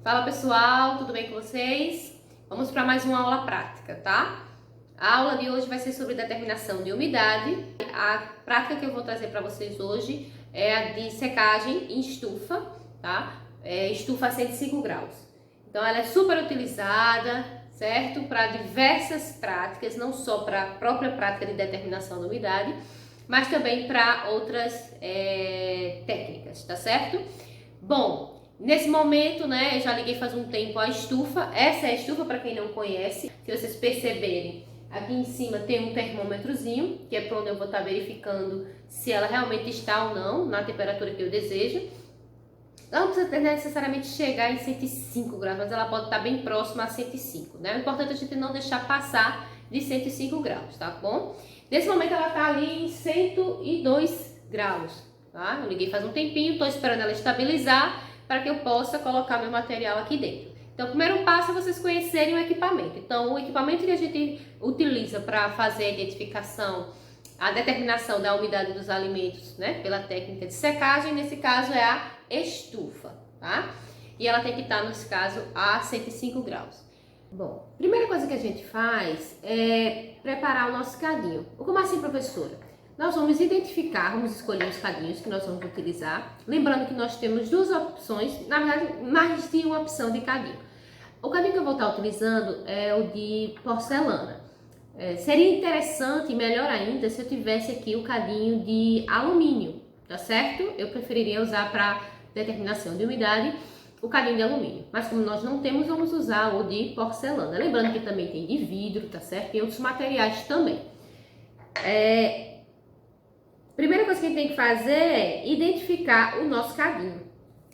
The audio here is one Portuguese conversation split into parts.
Fala pessoal, tudo bem com vocês? Vamos para mais uma aula prática, tá? A aula de hoje vai ser sobre determinação de umidade. A prática que eu vou trazer para vocês hoje é a de secagem em estufa, tá? Estufa a 105 graus. Então ela é super utilizada, certo? Para diversas práticas, não só para a própria prática de determinação da umidade, mas também para outras técnicas, tá certo? Bom, nesse momento, né, eu já liguei faz um tempo a estufa. Essa é a estufa, para quem não conhece. Se vocês perceberem, aqui em cima tem um termômetrozinho, que é para onde eu vou estar verificando se ela realmente está ou não na temperatura que eu desejo. Ela não precisa necessariamente chegar em 105 graus, mas ela pode estar bem próxima a 105, né? O importante é a gente não deixar passar de 105 graus, tá bom? Nesse momento ela está ali em 102 graus. Tá? Eu liguei faz um tempinho, estou esperando ela estabilizar para que eu possa colocar meu material aqui dentro. Então, o primeiro passo é vocês conhecerem o equipamento. Então, o equipamento que a gente utiliza para fazer a identificação, a determinação da umidade dos alimentos, né, pela técnica de secagem, nesse caso é a estufa, tá? E ela tem que estar, nesse caso, a 105 graus. Bom, primeira coisa que a gente faz é preparar o nosso cadinho. Como assim, professora? Nós vamos identificar, vamos escolher os cadinhos que nós vamos utilizar. Lembrando que nós temos duas opções, na verdade, mais de uma opção de cadinho. O cadinho que eu vou estar utilizando é o de porcelana. Seria interessante e melhor ainda se eu tivesse aqui o cadinho de alumínio, tá certo? Eu preferiria usar para determinação de umidade o cadinho de alumínio. Mas como nós não temos, vamos usar o de porcelana. Lembrando que também tem de vidro, tá certo? E outros materiais também. Primeira coisa que a gente tem que fazer é identificar o nosso cadinho.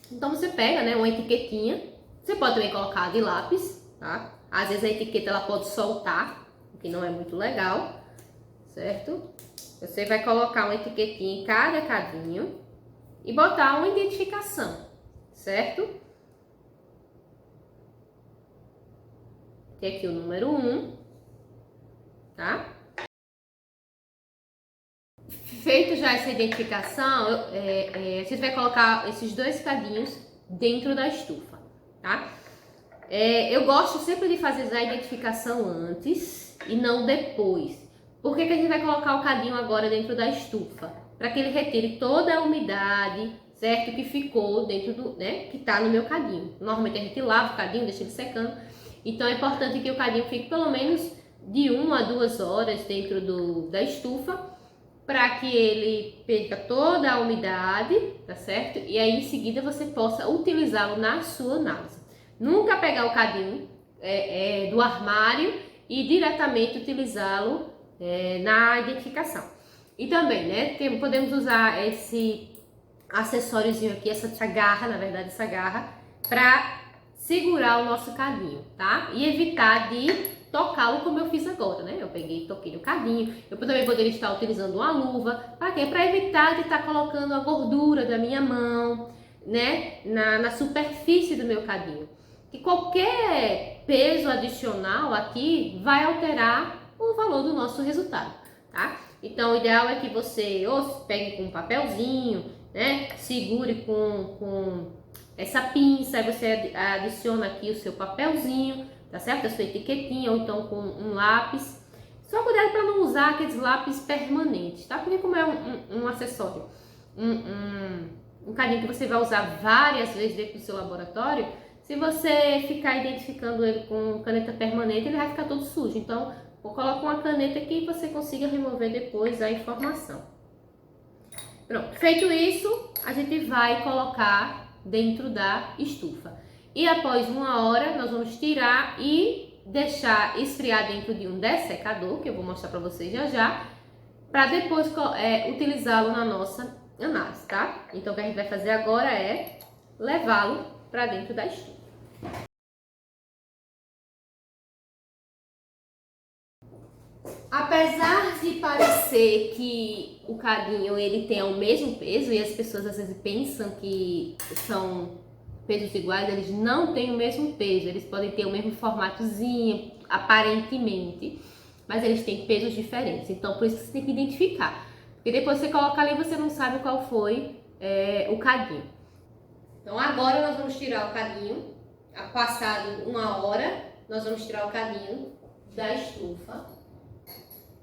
Então você pega, né, uma etiquetinha. Você pode também colocar de lápis, tá? Às vezes a etiqueta ela pode soltar, o que não é muito legal, certo? Você vai colocar uma etiquetinha em cada cadinho e botar uma identificação, certo? Tem aqui o número 1, tá? Feito já essa identificação, você vai colocar esses dois cadinhos dentro da estufa, tá? Eu gosto sempre de fazer a identificação antes e não depois. Por que a gente vai colocar o cadinho agora dentro da estufa? Para que ele retire toda a umidade, certo? Que ficou dentro do, né? Que tá no meu cadinho. Normalmente a gente lava o cadinho, deixa ele secando. Então é importante que o cadinho fique pelo menos de 1 a 2 horas dentro da estufa, para que ele perca toda a umidade, tá certo? E aí em seguida você possa utilizá-lo na sua análise. Nunca pegar o cadinho do armário e diretamente utilizá-lo na identificação. E também, né, podemos usar esse acessóriozinho aqui, essa garra, na verdade, essa garra, para segurar o nosso cadinho, tá? E evitar de tocá-lo como eu fiz agora, né? Eu peguei e toquei no cadinho. Eu também poderia estar utilizando uma luva. Para quê? Para evitar de estar colocando a gordura da minha mão, né? Na superfície do meu cadinho. Que qualquer peso adicional aqui vai alterar o valor do nosso resultado, tá? Então, o ideal é que você ou pegue com um papelzinho, né? Segure com essa pinça, aí você adiciona aqui o seu papelzinho, tá certo? A sua etiquetinha, ou então com um lápis. Só cuidado para não usar aqueles lápis permanentes, tá? Porque como é um acessório, um cadinho que você vai usar várias vezes dentro do seu laboratório, se você ficar identificando ele com caneta permanente, ele vai ficar todo sujo. Então, coloca uma caneta que você consiga remover depois a informação. Pronto, feito isso, a gente vai colocar dentro da estufa. E após 1 hora, nós vamos tirar e deixar esfriar dentro de um dessecador, que eu vou mostrar para vocês já já, para depois utilizá-lo na nossa análise, tá? Então, o que a gente vai fazer agora é levá-lo para dentro da estufa. Apesar de parecer que o cadinho ele tem o mesmo peso e as pessoas às vezes pensam que são pesos iguais, eles não têm o mesmo peso, eles podem ter o mesmo formatozinho, aparentemente, mas eles têm pesos diferentes, então por isso que você tem que identificar, porque depois você coloca ali e você não sabe qual foi o cadinho. Então agora nós vamos tirar o cadinho, passado 1 hora, nós vamos tirar o cadinho da estufa.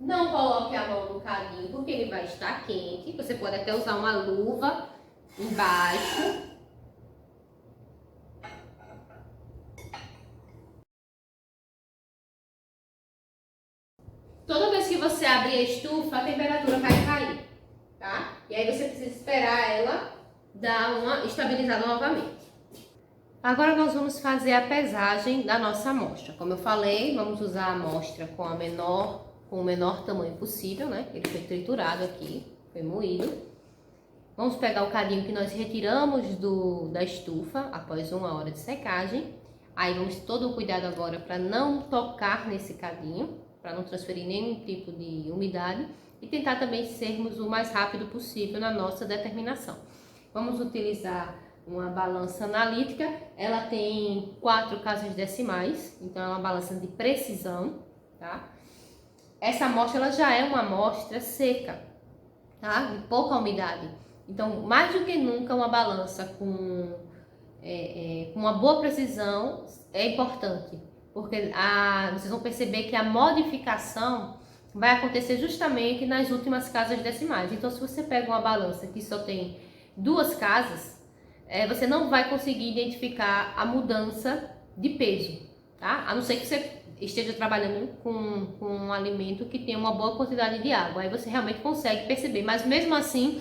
Não coloque a mão no cadinho, porque ele vai estar quente. Você pode até usar uma luva embaixo. Toda vez que você abrir a estufa, a temperatura vai cair, tá? E aí você precisa esperar ela dar uma estabilizada novamente. Agora nós vamos fazer a pesagem da nossa amostra. Como eu falei, vamos usar a amostra com o menor tamanho possível, né? Ele foi triturado aqui, foi moído. Vamos pegar o cadinho que nós retiramos da estufa após 1 hora de secagem. Aí vamos ter todo o cuidado agora para não tocar nesse cadinho, para não transferir nenhum tipo de umidade e tentar também sermos o mais rápido possível na nossa determinação. Vamos utilizar uma balança analítica, ela tem 4 casas decimais, então é uma balança de precisão, tá? Essa amostra ela já é uma amostra seca, tá? De pouca umidade. Então, mais do que nunca, uma balança com uma boa precisão é importante, porque vocês vão perceber que a modificação vai acontecer justamente nas últimas casas decimais. Então, se você pega uma balança que só tem 2 casas, você não vai conseguir identificar a mudança de peso, tá? A não ser que você esteja trabalhando com um alimento que tem uma boa quantidade de água. Aí você realmente consegue perceber, mas mesmo assim,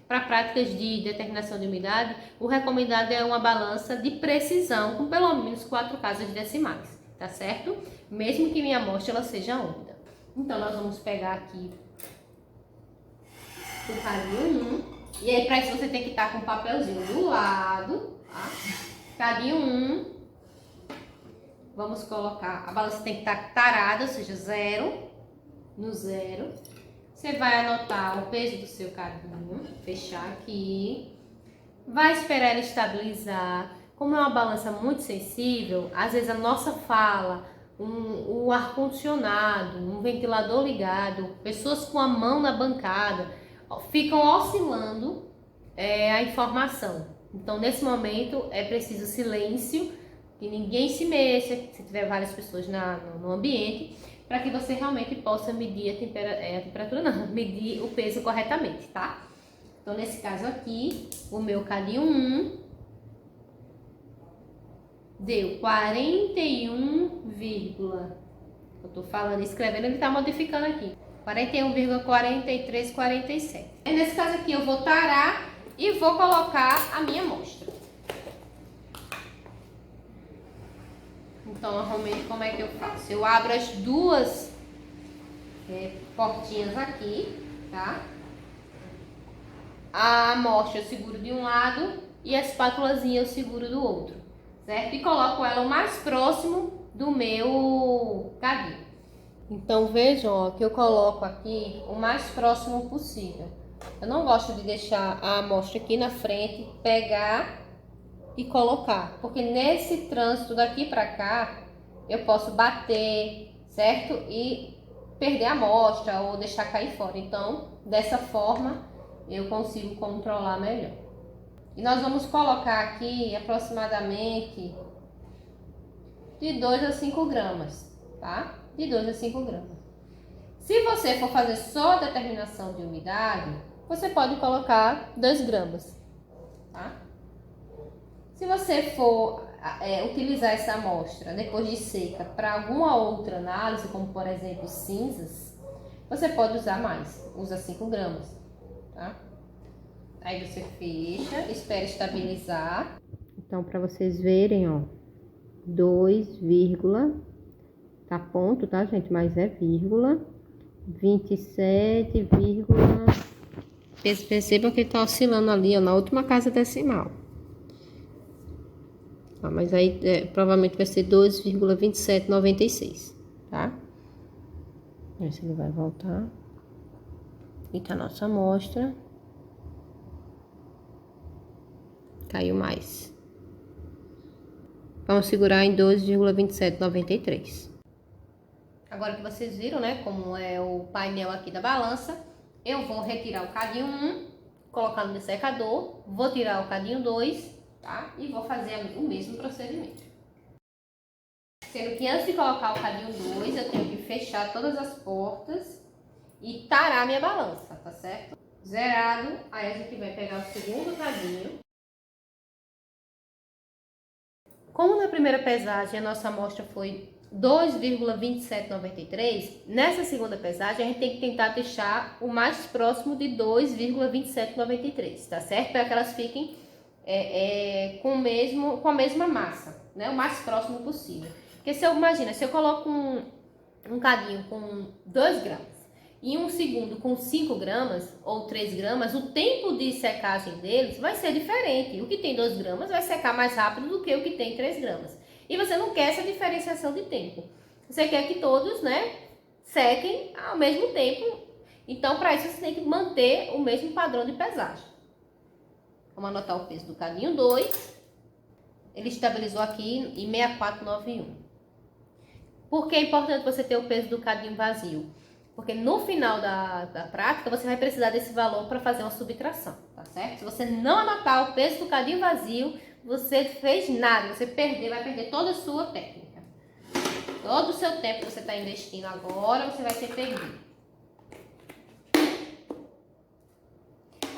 para práticas de determinação de umidade, o recomendado é uma balança de precisão com pelo menos 4 casas decimais, tá certo? Mesmo que minha amostra ela seja úmida. Então, nós vamos pegar aqui o cadinho 1. E aí, para isso, você tem que estar com um papelzinho do lado, tá? Cadinho 1. Vamos colocar, a balança tem que estar tarada, ou seja, 0 no 0. Você vai anotar o peso do seu cadinho, fechar aqui. Vai esperar ele estabilizar. Como é uma balança muito sensível, às vezes a nossa fala, o ar-condicionado, um ventilador ligado, pessoas com a mão na bancada, ficam oscilando a informação. Então, nesse momento, é preciso silêncio, que ninguém se mexa, se tiver várias pessoas no ambiente, para que você realmente possa medir a temperatura, não, medir o peso corretamente, tá? Então, nesse caso aqui, o meu cadinho 1 deu 41, eu tô falando, escrevendo, ele tá modificando aqui. 41,4347. Nesse caso aqui eu vou tarar e vou colocar a minha amostra. Então, normalmente, como é que eu faço? Eu abro as 2 portinhas aqui, tá? A amostra eu seguro de um lado e a espátulazinha eu seguro do outro, certo? E coloco ela o mais próximo do meu cadinho. Então, vejam, ó, que eu coloco aqui o mais próximo possível. Eu não gosto de deixar a amostra aqui na frente, pegar e colocar, porque nesse trânsito daqui para cá, eu posso bater, certo? E perder a amostra ou deixar cair fora. Então, dessa forma, eu consigo controlar melhor. E nós vamos colocar aqui aproximadamente de 2 a 5 gramas, tá? De 2 a 5 gramas. Se você for fazer só a determinação de umidade, você pode colocar 2 gramas, tá? Se você for utilizar essa amostra depois de seca para alguma outra análise, como por exemplo cinzas, você pode usar mais, usa 5 gramas, tá? Aí você fecha, espera estabilizar. Então, para vocês verem, ó, 2, tá ponto, tá, gente? Mas é vírgula. 27, percebam que tá oscilando ali, ó, na última casa decimal. Tá, mas aí provavelmente vai ser 2,2796, tá? Ver se ele vai voltar. E tá a nossa amostra. Caiu mais. Vamos segurar em 2,2793. Agora que vocês viram, né, como é o painel aqui da balança, eu vou retirar o cadinho 1, colocar no dessecador, vou tirar o cadinho 2, tá? E vou fazer o mesmo procedimento. Sendo que antes de colocar o cadinho 2, eu tenho que fechar todas as portas e tarar minha balança, tá certo? Zerado, aí a gente vai pegar o segundo cadinho. Como na primeira pesagem a nossa amostra foi 2,2793, nessa segunda pesagem a gente tem que tentar deixar o mais próximo de 2,2793, tá certo? Para que elas fiquem com a mesma massa, né? O mais próximo possível. Porque se eu coloco um cadinho com 2 gramas e um segundo com 5 gramas ou 3 gramas, o tempo de secagem deles vai ser diferente. O que tem 2 gramas vai secar mais rápido do que o que tem 3 gramas. E você não quer essa diferenciação de tempo. Você quer que todos, né, sequem ao mesmo tempo. Então, para isso, você tem que manter o mesmo padrão de pesagem. Vamos anotar o peso do cadinho 2. Ele estabilizou aqui em 6491. Por que é importante você ter o peso do cadinho vazio? Porque no final da prática, você vai precisar desse valor para fazer uma subtração, tá certo? Se você não anotar o peso do cadinho vazio, você fez nada, você vai perder toda a sua técnica. Todo o seu tempo que você está investindo agora, você vai ter perdido.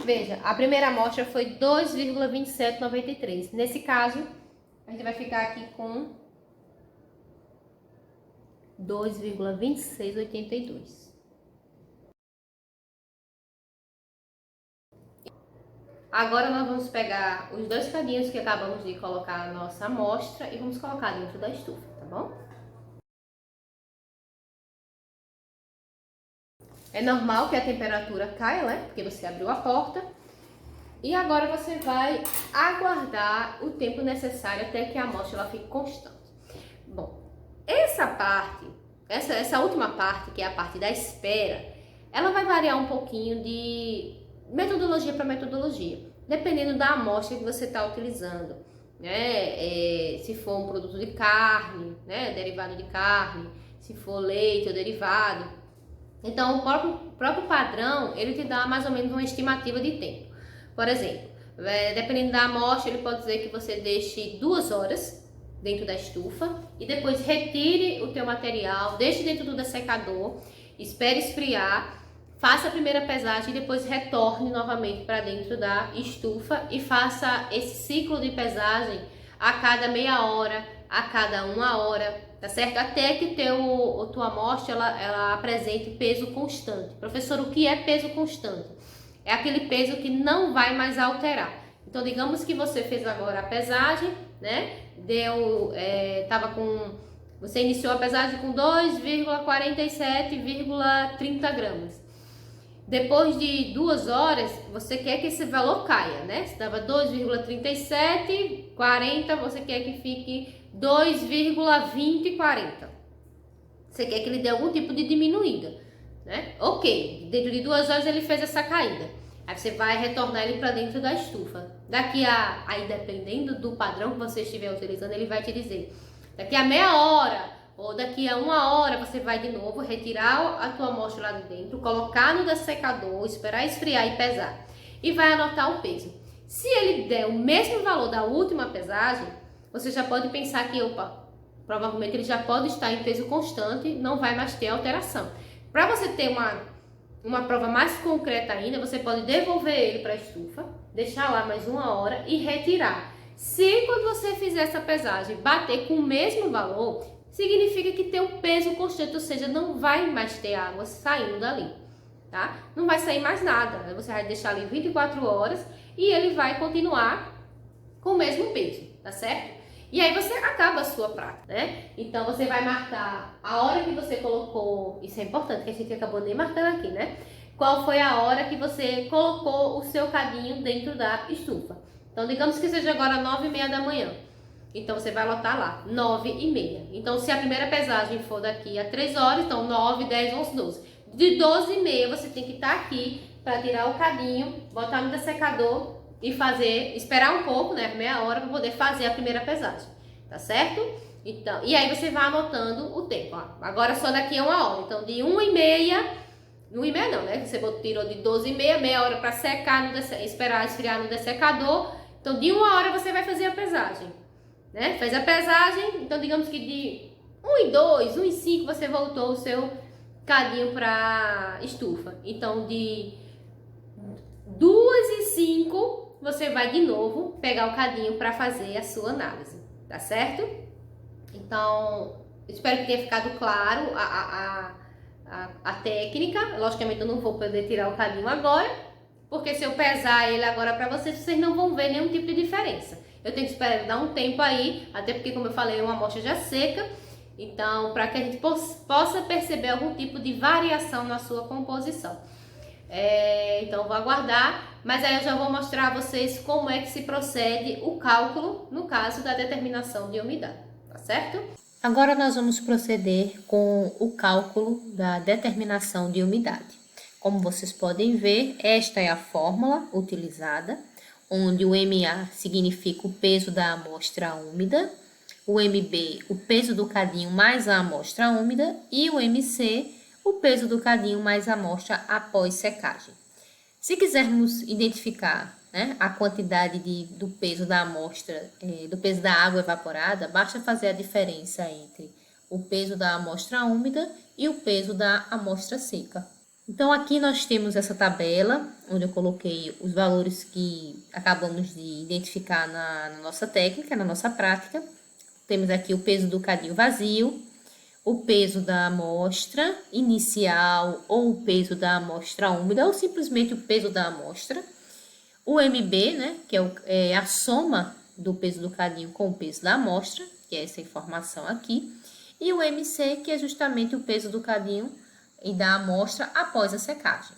Veja, a primeira amostra foi 2,2793. Nesse caso, a gente vai ficar aqui com 2,2682. Agora nós vamos pegar os 2 cadinhos que acabamos de colocar a nossa amostra e vamos colocar dentro da estufa, tá bom? É normal que a temperatura caia, né? Porque você abriu a porta. E agora você vai aguardar o tempo necessário até que a amostra ela fique constante. Bom, essa última parte, que é a parte da espera, ela vai variar um pouquinho de metodologia para metodologia, dependendo da amostra que você está utilizando, né? Se for um produto de carne, né? Derivado de carne, se for leite ou derivado. Então, o próprio padrão, ele te dá mais ou menos uma estimativa de tempo. Por exemplo, dependendo da amostra, ele pode dizer que você deixe 2 horas dentro da estufa e depois retire o teu material, deixe dentro do dessecador, espere esfriar, faça a primeira pesagem e depois retorne novamente para dentro da estufa e faça esse ciclo de pesagem a cada meia hora, a cada 1 hora, tá certo? Até que tua amostra ela apresente peso constante. Professor, o que é peso constante? É aquele peso que não vai mais alterar. Então, digamos que você fez agora a pesagem, né? Você iniciou a pesagem com 2,47,30 gramas. Depois de 2 horas, você quer que esse valor caia, né? Se estava 2,3740, você quer que fique 2,2040. Você quer que ele dê algum tipo de diminuída, né? Ok, dentro de 2 horas ele fez essa caída. Aí você vai retornar ele para dentro da estufa. Aí dependendo do padrão que você estiver utilizando, ele vai te dizer, daqui a meia hora ou daqui a 1 hora você vai de novo retirar a tua amostra lá de dentro, colocar no dessecador, esperar esfriar e pesar. E vai anotar o peso. Se ele der o mesmo valor da última pesagem, você já pode pensar que, provavelmente ele já pode estar em peso constante, não vai mais ter alteração. Para você ter uma prova mais concreta ainda, você pode devolver ele para a estufa, deixar lá mais 1 hora e retirar. Se quando você fizer essa pesagem bater com o mesmo valor, significa que tem um peso constante, ou seja, não vai mais ter água saindo dali, tá? Não vai sair mais nada, você vai deixar ali 24 horas e ele vai continuar com o mesmo peso, tá certo? E aí você acaba a sua prática, né? Então você vai marcar a hora que você colocou, isso é importante, que a gente acabou nem marcando aqui, né? Qual foi a hora que você colocou o seu cadinho dentro da estufa. Então digamos que seja agora 9h30 da manhã. Então você vai anotar lá, 9h30. Então se a primeira pesagem for daqui a 3 horas, então 9, 10, 11, 12. De 12h30 você tem que estar aqui para tirar o cadinho, botar no dessecador e esperar um pouco, né, meia hora, para poder fazer a primeira pesagem, tá certo? Então, e aí você vai anotando o tempo, ó. Agora só daqui a 1 hora, então de 1h30, 1h30 não, né, você tirou de 12h30, meia hora para secar, esperar esfriar no dessecador, então de 1 hora você vai fazer a pesagem, né, fez a pesagem, então digamos que 1 e 5 você voltou o seu cadinho para estufa. Então, de 2 e 5 você vai de novo pegar o cadinho para fazer a sua análise, tá certo? Então, espero que tenha ficado claro a técnica. Logicamente, eu não vou poder tirar o cadinho agora, porque se eu pesar ele agora para vocês, vocês não vão ver nenhum tipo de diferença. Eu tenho que esperar dar um tempo aí, até porque, como eu falei, é uma amostra já seca. Então, para que a gente possa perceber algum tipo de variação na sua composição. Então, vou aguardar, mas aí eu já vou mostrar a vocês como é que se procede o cálculo, no caso da determinação de umidade, tá certo? Agora nós vamos proceder com o cálculo da determinação de umidade. Como vocês podem ver, esta é a fórmula utilizada, onde o MA significa o peso da amostra úmida, o MB, o peso do cadinho mais a amostra úmida, e o MC, o peso do cadinho mais a amostra após secagem. Se quisermos identificar, né, a quantidade do peso da amostra, do peso da água evaporada, basta fazer a diferença entre o peso da amostra úmida e o peso da amostra seca. Então, aqui nós temos essa tabela, onde eu coloquei os valores que acabamos de identificar na nossa técnica, na nossa prática. Temos aqui o peso do cadinho vazio, o peso da amostra inicial ou o peso da amostra úmida, ou simplesmente o peso da amostra. O MB, né, que é a soma do peso do cadinho com o peso da amostra, que é essa informação aqui. E o MC, que é justamente o peso do cadinho e da amostra após a secagem.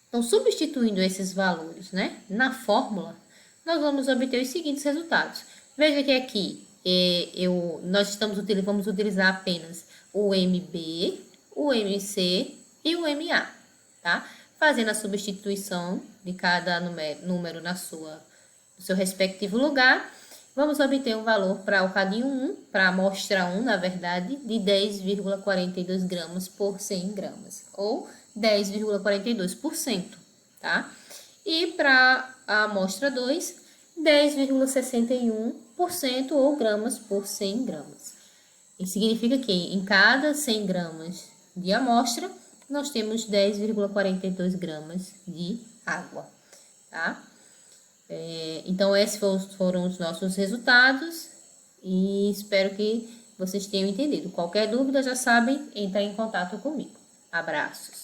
Então, substituindo esses valores, né, na fórmula, nós vamos obter os seguintes resultados. Veja que aqui vamos utilizar apenas o MB, o MC e o MA, tá? Fazendo a substituição de cada número no seu respectivo lugar, vamos obter um valor para o cadinho 1, para a amostra 1, na verdade, de 10,42 gramas por 100 gramas, ou 10,42%, tá? E para a amostra 2, 10,61% ou gramas por 100 gramas. Isso significa que em cada 100 gramas de amostra, nós temos 10,42 gramas de água, tá? Então, esses foram os nossos resultados e espero que vocês tenham entendido. Qualquer dúvida, já sabem, entrar em contato comigo. Abraços!